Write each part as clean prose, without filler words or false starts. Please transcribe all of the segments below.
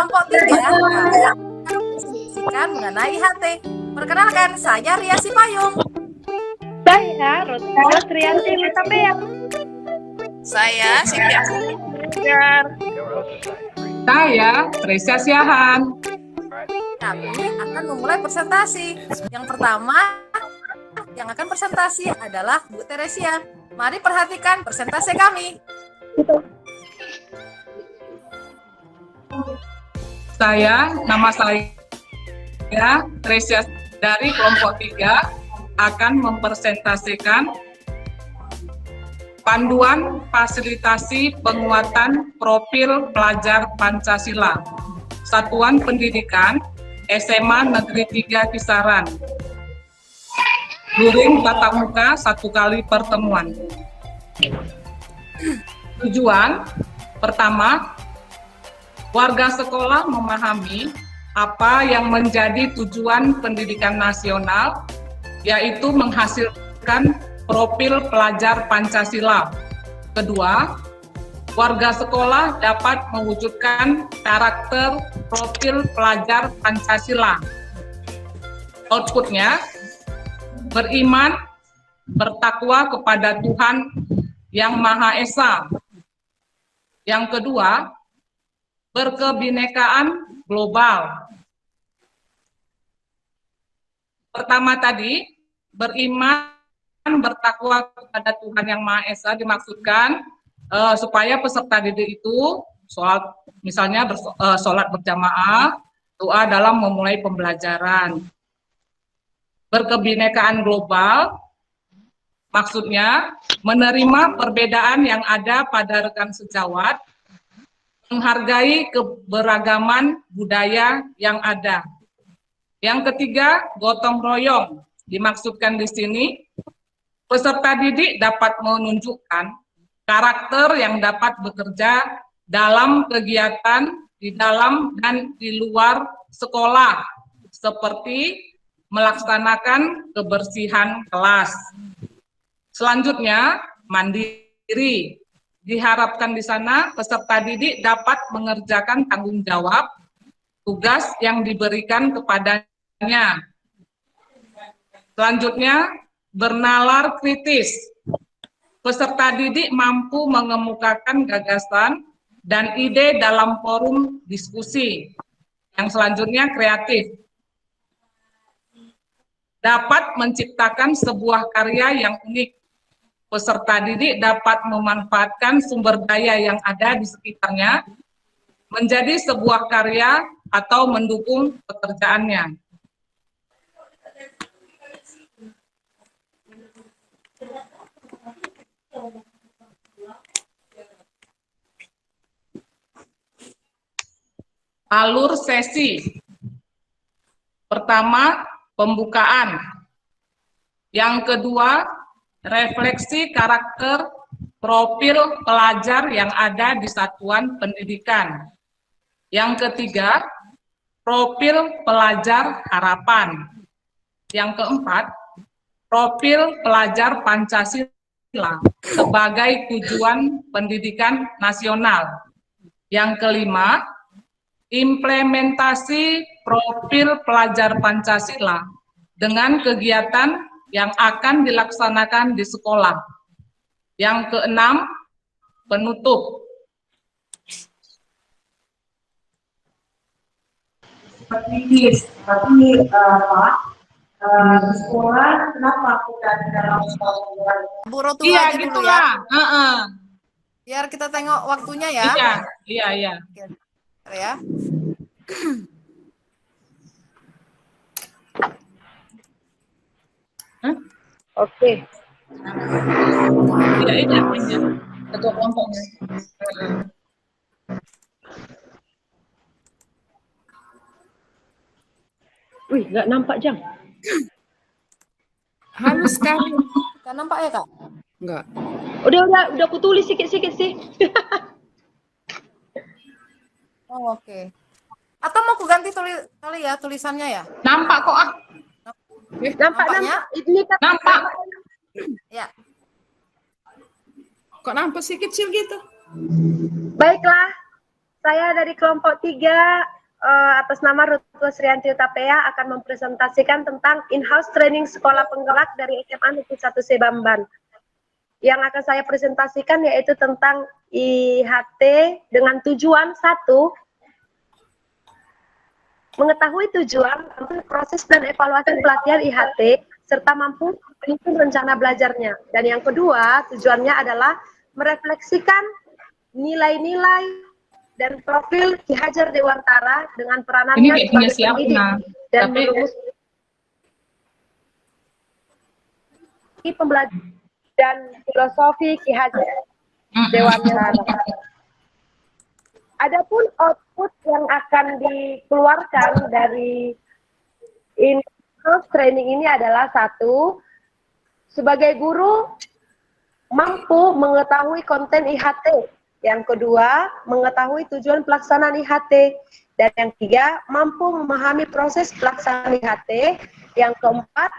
kelompok 3, kami akan mendiskusikan mengenai HT. Perkenalkan, saya Ria Sipayung. Saya Rotrianti Hutabeak. Saya Cynthia. Saya Tresya Siahan. Kami akan memulai presentasi. Yang pertama yang akan presentasi adalah Bu Teresia. Mari perhatikan presentasi kami. Nama saya Tresya dari kelompok 3 akan mempresentasikan panduan fasilitasi penguatan profil pelajar Pancasila Satuan Pendidikan SMA Negeri 3 Kisaran. Luring tatap muka 1 kali pertemuan. Tujuan pertama, warga sekolah memahami apa yang menjadi tujuan pendidikan nasional, yaitu menghasilkan profil pelajar Pancasila. Kedua, warga sekolah dapat mewujudkan karakter profil pelajar Pancasila. Outputnya, beriman, bertakwa kepada Tuhan Yang Maha Esa. Yang kedua, berkebinekaan global. Pertama tadi, beriman, bertakwa kepada Tuhan Yang Maha Esa dimaksudkan supaya peserta didik itu misalnya sholat berjamaah, doa dalam memulai pembelajaran. Berkebinekaan global maksudnya menerima perbedaan yang ada pada rekan sejawat, menghargai keberagaman budaya yang ada. Yang ketiga, gotong royong. Dimaksudkan di sini, peserta didik dapat menunjukkan karakter yang dapat bekerja dalam kegiatan di dalam dan di luar sekolah, seperti melaksanakan kebersihan kelas. Selanjutnya, mandiri. Diharapkan di sana peserta didik dapat mengerjakan tanggung jawab tugas yang diberikan kepadanya. Selanjutnya, bernalar kritis. Peserta didik mampu mengemukakan gagasan dan ide dalam forum diskusi. Yang selanjutnya, kreatif. Dapat menciptakan sebuah karya yang unik. Peserta didik dapat memanfaatkan sumber daya yang ada di sekitarnya menjadi sebuah karya atau mendukung pekerjaannya. Alur sesi. Pertama, pembukaan. Yang kedua, refleksi karakter profil pelajar yang ada di satuan pendidikan. Yang ketiga, profil pelajar harapan. Yang keempat, profil pelajar Pancasila sebagai tujuan pendidikan nasional. Yang kelima, implementasi profil pelajar Pancasila dengan kegiatan yang akan dilaksanakan di sekolah. Yang keenam, penutup. Seperti Pak, di sekolah kenapa aku dari dalam sekolah? Bu Rotu Iya, dulu gitulah. ya. Biar kita tengok waktunya ya. Iya. Ya. Oke. Iya, ketua kelompoknya. Wih, nggak nampak Jang. Halus sekali. Kan nampak ya, Kak? Enggak. Udah aku tulis sikit-sikit sih. Oh, oke. Atau mau aku ganti tulisannya ya? Nampak kok ah. Nampaknya? Ini kan Nampak. Ya. Kok nampak sih kecil gitu? baiklah. Saya dari kelompok 3 atas nama Ruth Srianti Utapea akan mempresentasikan tentang in-house training sekolah penggerak dari SMA Negeri 1 Sebamban. Yang akan saya presentasikan yaitu tentang IHT dengan tujuan 1, mengetahui tujuan, proses dan evaluasi pelatihan IHT, serta mampu menyusun rencana belajarnya. Dan yang kedua, tujuannya adalah merefleksikan nilai-nilai dan profil Ki Hajar Dewantara dengan Ini peranannya kayak punya sebagai siapa, pendidik nah. dan Tapi merumus pembelajaran dan filosofi Ki Hajar Dewantara. Adapun output yang akan dikeluarkan dari in-house training ini adalah 1, sebagai guru mampu mengetahui konten IHT. Yang kedua, mengetahui tujuan pelaksanaan IHT. Dan yang 3, mampu memahami proses pelaksanaan IHT. Yang keempat,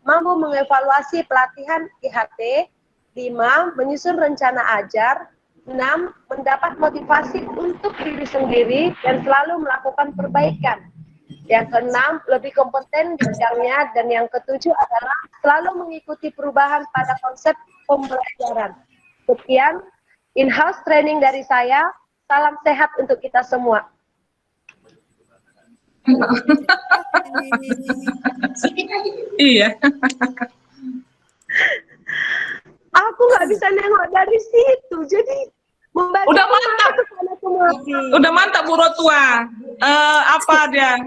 mampu mengevaluasi pelatihan IHT. 5, menyusun rencana ajar. 6, mendapat motivasi untuk diri sendiri dan selalu melakukan perbaikan. Yang keenam, lebih kompeten di bidangnya. Dan yang ketujuh adalah selalu mengikuti perubahan pada konsep pembelajaran. Sekian in-house training dari saya. Salam sehat untuk kita semua. iya. Aku nggak bisa nengok dari situ, jadi membagi Udah mantap. ke sana semua. Udah mantap Bu Rotua. Apa dia?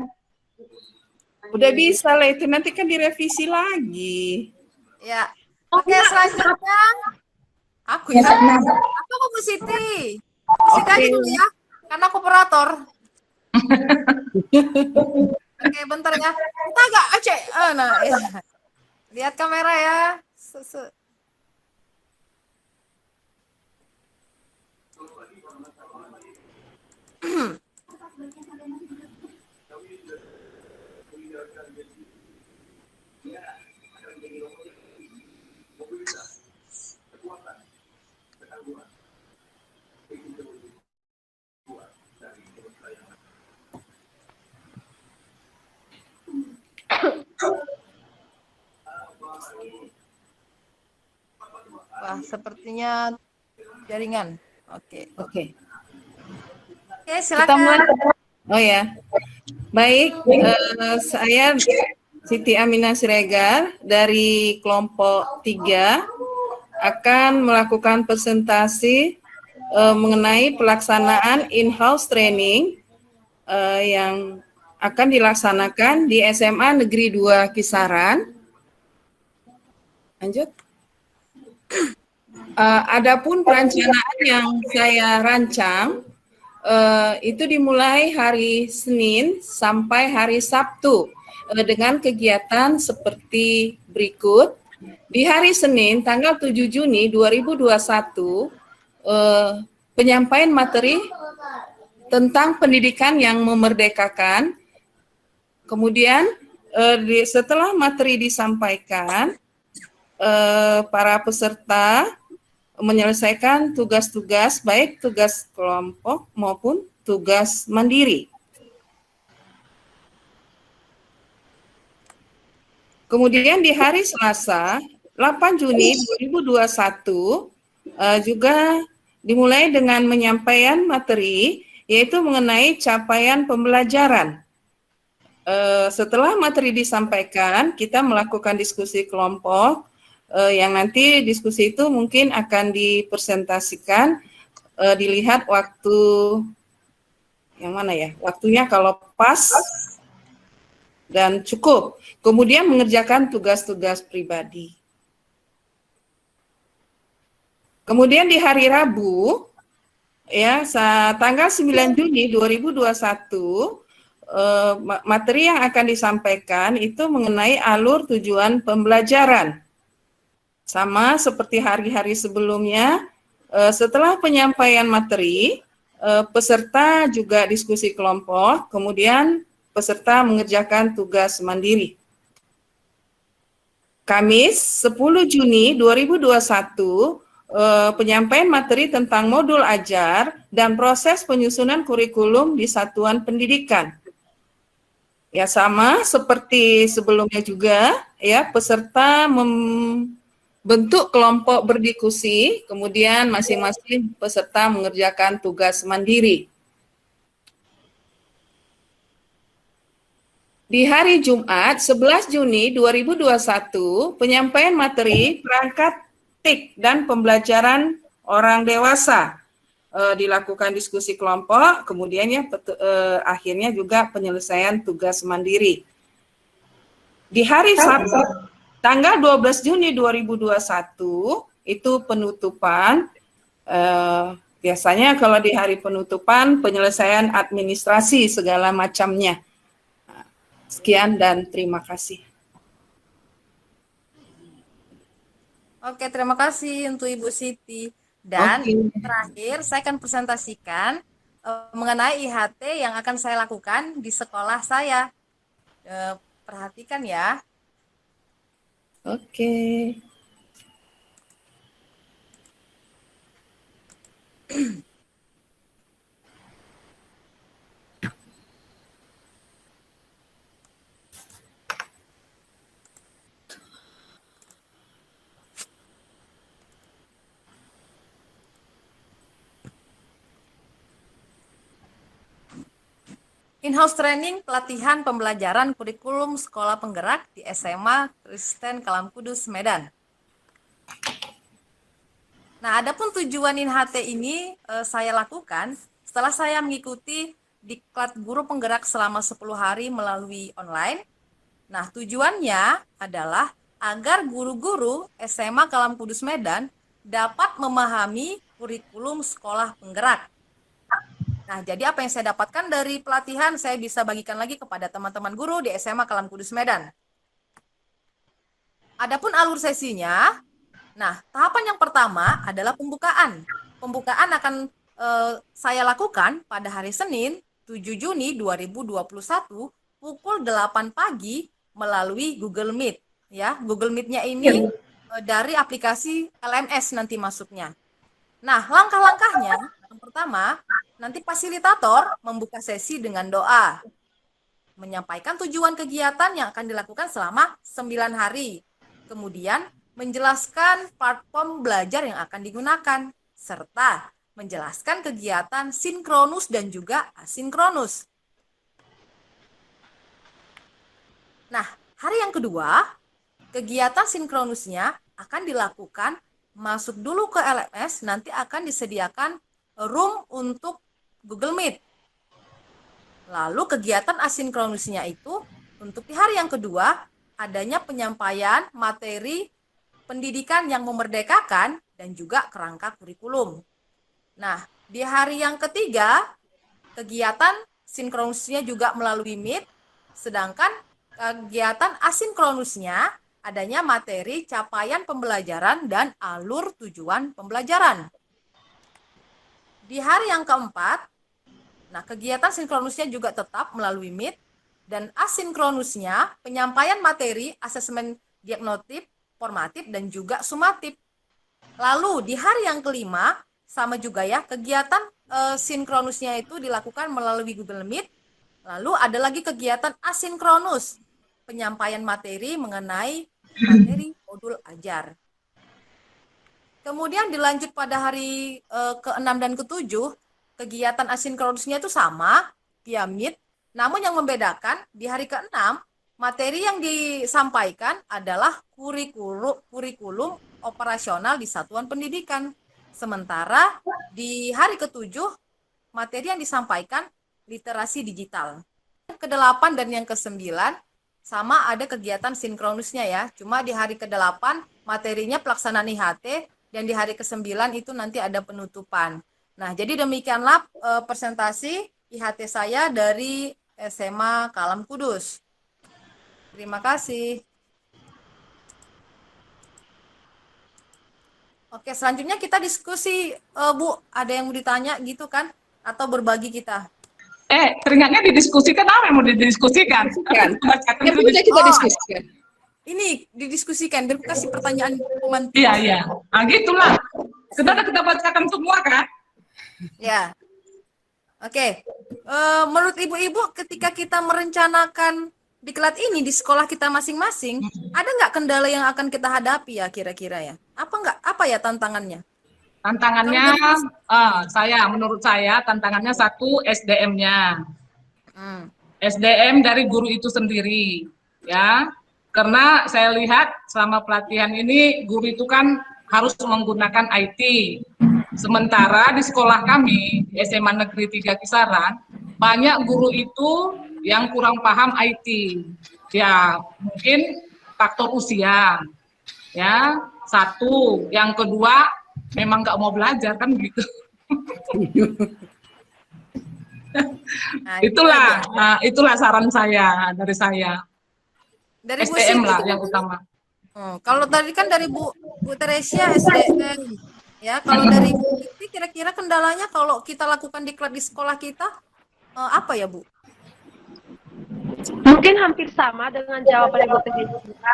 Udah bisa lah itu, nanti kan direvisi lagi. Ya. Oke, selanjutnya aku ya. Aku Bu Siti. Siti aja dulu ya, karena aku operator. Oke, bentar ya. Kita agak Aceh. Nah, ya. Lihat kamera ya. Wah, sepertinya jaringan. Oke. Oke. Oke, silakan. Oh ya. Baik, saya Siti Aminah Siregar dari kelompok 3 akan melakukan presentasi mengenai pelaksanaan in-house training yang akan dilaksanakan di SMA Negeri 2 Kisaran. Lanjut. Adapun perencanaan yang saya rancang itu dimulai hari Senin sampai hari Sabtu dengan kegiatan seperti berikut. Di hari Senin tanggal 7 Juni 2021 penyampaian materi tentang pendidikan yang memerdekakan. Kemudian setelah materi disampaikan, para peserta menyelesaikan tugas-tugas baik tugas kelompok maupun tugas mandiri. Kemudian di hari Selasa 8 Juni 2021 juga dimulai dengan penyampaian materi yaitu mengenai capaian pembelajaran. Setelah materi disampaikan, kita melakukan diskusi kelompok yang nanti diskusi itu mungkin akan dipresentasikan, dilihat waktu yang mana ya, waktunya kalau pas dan cukup. Kemudian mengerjakan tugas-tugas pribadi. Kemudian di hari Rabu, ya, tanggal 9 Juni 2021, materi yang akan disampaikan itu mengenai alur tujuan pembelajaran. Sama seperti hari-hari sebelumnya, setelah penyampaian materi, peserta juga diskusi kelompok, kemudian peserta mengerjakan tugas mandiri. Kamis 10 Juni 2021, penyampaian materi tentang modul ajar dan proses penyusunan kurikulum di satuan pendidikan. Ya, sama seperti sebelumnya juga, ya, peserta membentuk kelompok berdiskusi, kemudian masing-masing peserta mengerjakan tugas mandiri. Di hari Jumat 11 Juni 2021, penyampaian materi perangkat TIK dan pembelajaran orang dewasa dilakukan diskusi kelompok, kemudian ya akhirnya juga penyelesaian tugas mandiri. Di hari Sabtu tanggal 12 Juni 2021 itu penutupan. Biasanya kalau di hari penutupan penyelesaian administrasi segala macamnya. Sekian dan terima kasih. Oke, terima kasih untuk Ibu Siti. Dan terakhir, saya akan presentasikan mengenai IHT yang akan saya lakukan di sekolah saya. Perhatikan ya. Oke. In-house training pelatihan pembelajaran kurikulum sekolah penggerak di SMA Kristen Kalam Kudus, Medan. Nah, adapun tujuan INHT ini saya lakukan setelah saya mengikuti diklat guru penggerak selama 10 hari melalui online. Nah, tujuannya adalah agar guru-guru SMA Kalam Kudus Medan dapat memahami kurikulum sekolah penggerak. Nah, jadi apa yang saya dapatkan dari pelatihan saya bisa bagikan lagi kepada teman-teman guru di SMA Kalam Kudus Medan. Adapun alur sesinya, nah, tahapan yang pertama adalah pembukaan. Pembukaan akan saya lakukan pada hari Senin 7 Juni 2021 pukul 8 pagi melalui Google Meet. Ya, Google Meet-nya ini dari aplikasi LMS nanti masuknya. Nah, langkah-langkahnya yang pertama, nanti fasilitator membuka sesi dengan doa, menyampaikan tujuan kegiatan yang akan dilakukan selama 9 hari, kemudian menjelaskan platform belajar yang akan digunakan, serta menjelaskan kegiatan sinkronus dan juga asinkronus. Nah, hari yang kedua, kegiatan sinkronusnya akan dilakukan masuk dulu ke LMS, nanti akan disediakan room untuk Google Meet. Lalu kegiatan asinkronusnya itu untuk di hari yang kedua adanya penyampaian materi pendidikan yang memerdekakan dan juga kerangka kurikulum. Nah, di hari yang ketiga kegiatan sinkronusnya juga melalui Meet, sedangkan kegiatan asinkronusnya adanya materi capaian pembelajaran dan alur tujuan pembelajaran. Di hari yang keempat, nah, kegiatan sinkronusnya juga tetap melalui Meet, dan asinkronusnya penyampaian materi, asesmen diagnostik, formatif, dan juga sumatif. Lalu di hari yang kelima, sama juga ya, kegiatan sinkronusnya itu dilakukan melalui Google Meet. Lalu ada lagi kegiatan asinkronus, penyampaian materi mengenai materi modul ajar. Kemudian dilanjut pada hari ke-6 dan ke-7, kegiatan asinkronusnya itu sama, via Meet, namun yang membedakan di hari ke-6, materi yang disampaikan adalah kurikulum operasional di satuan pendidikan. Sementara di hari ke-7, materi yang disampaikan literasi digital. Ke-8 dan yang ke-9, sama ada kegiatan sinkronusnya ya, cuma di hari ke-8 materinya pelaksanaan IHT, dan di hari ke-9 itu nanti ada penutupan. Nah, jadi demikianlah presentasi IHT saya dari SMA Kalam Kudus. Terima kasih. Oke, selanjutnya kita diskusi, Bu. Ada yang mau ditanya gitu kan? Atau berbagi kita? Teringatnya didiskusikan, apa yang mau didiskusikan? Kita diskusikan. Ini didiskusikan, kasih pertanyaan teman. Iya. Nah, gitulah. Kita bacakan semua kan? Ya. Oke. Menurut ibu-ibu ketika kita merencanakan diklat ini di sekolah kita masing-masing, ada nggak kendala yang akan kita hadapi ya kira-kira ya? Apa ya tantangannya? Tantangannya, menurut saya tantangannya satu SDM-nya. SDM dari guru itu sendiri, ya. Karena saya lihat selama pelatihan ini guru itu kan harus menggunakan IT. Sementara di sekolah kami, di SMA Negeri 3 Kisaran, banyak guru itu yang kurang paham IT. Ya, mungkin faktor usia. Ya, satu. Yang kedua, memang nggak mau belajar kan gitu. Itulah saran saya dari saya. Dari Bu SDM Siti lah itu yang utama. kalau tadi kan dari Bu Teresia SDM, ya. Kalau dari Bu Siti kira-kira kendalanya kalau kita lakukan diklat di sekolah kita apa ya Bu? Mungkin hampir sama dengan jawaban Ibu Teresia.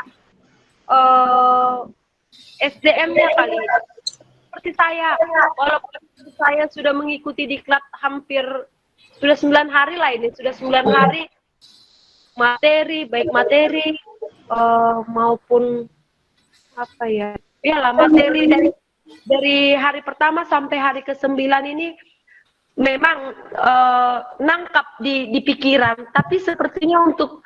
SDM-nya kali. Seperti saya, walaupun saya sudah mengikuti diklat hampir sudah 9 hari lah ini, sudah 9 hari baik materi maupun apa ya, materi dari hari pertama sampai hari ke-9 ini memang nangkap di pikiran, tapi sepertinya untuk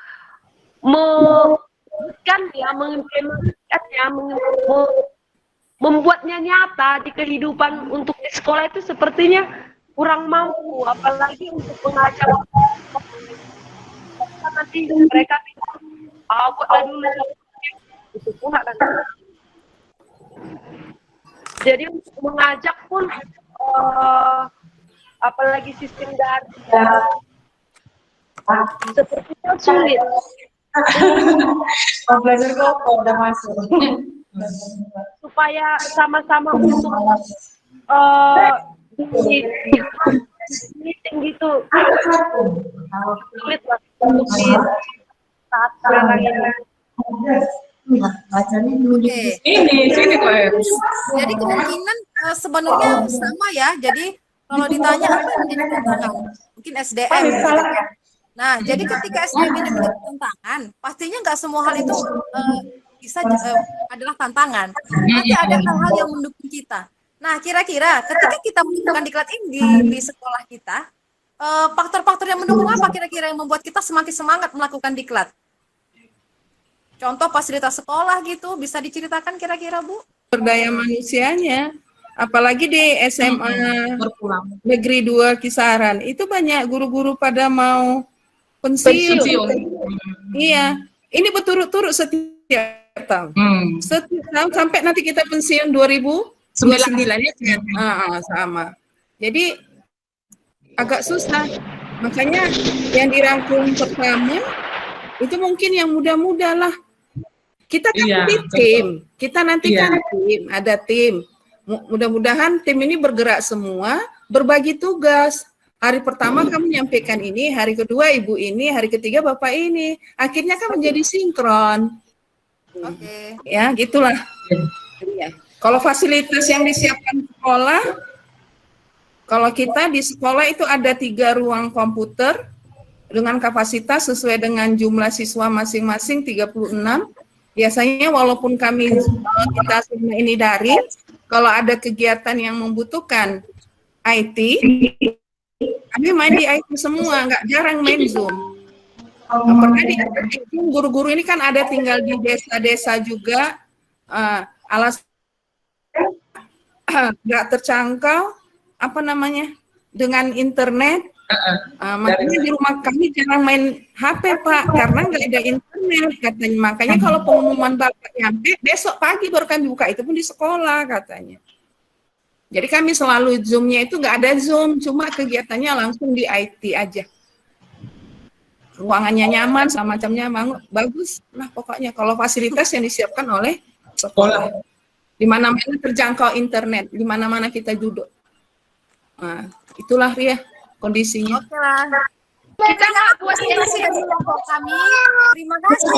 membuatnya nyata di kehidupan untuk di sekolah itu sepertinya kurang mampu, apalagi untuk mengajak nanti mereka buatlah dulu itu pula kan. Jadi untuk mengajak pun apalagi sistem daring sepertinya sulit. Belajar kok udah masuk. Supaya sama-sama untuk di meeting gitu sulit lah untuk di saat sekarang ini. Sini Pak. Jadi kemungkinan sebenarnya sama ya. Jadi kalau ditanya apa yang menjadi tantangan, mungkin SDM. Gitu. Nah, jadi ketika SDM ini menjadi tantangan, pastinya nggak semua hal itu bisa adalah tantangan. Nanti ada hal-hal yang mendukung kita. Nah, kira-kira ketika kita melakukan diklat ini di sekolah kita, faktor-faktor yang mendukung apa kira-kira yang membuat kita semakin semangat melakukan diklat? Contoh fasilitas sekolah gitu, bisa diceritakan kira-kira Bu? Berdaya manusianya, apalagi di SMA Negeri 2 Kisaran, itu banyak guru-guru pada mau pensiun. Iya, ini berturut-turut setiap tahun. Setiap tahun sampai nanti kita pensiun 2029 ya. Sama. Jadi agak susah. Makanya yang dirangkum pertama itu mungkin yang muda-muda lah. Kita kan tim, kita nanti kan tim, ada tim. Mudah-mudahan tim ini bergerak semua, berbagi tugas. Hari pertama kamu menyampaikan ini, hari kedua ibu ini, hari ketiga bapak ini. Akhirnya kan menjadi sinkron. Oke. Ya, gitulah. Ya. Kalau fasilitas yang disiapkan sekolah, kalau kita di sekolah itu ada 3 ruang komputer dengan kapasitas sesuai dengan jumlah siswa masing-masing 36. Biasanya walaupun kita semua ini daring, kalau ada kegiatan yang membutuhkan IT, kami main di IT semua, nggak jarang main Zoom. Pernah di guru-guru ini kan ada tinggal di desa-desa juga, nggak terjangkau dengan internet. Makanya di rumah kami jarang main HP Pak, karena nggak ada internet katanya. Makanya kalau pengumuman Bapak nyampe, besok pagi baru kami buka, itu pun di sekolah katanya. Jadi kami selalu Zoom-nya itu nggak ada Zoom, cuma kegiatannya langsung di IT aja. Ruangannya nyaman, sama macamnya bagus. Nah pokoknya kalau fasilitas yang disiapkan oleh sekolah, di mana-mana terjangkau internet, di mana-mana kita duduk. Nah, itulah Ria kondisinya. Oke lah. Kita nggak puas dari kelompok kami. Terima kasih.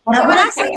Terima kasih.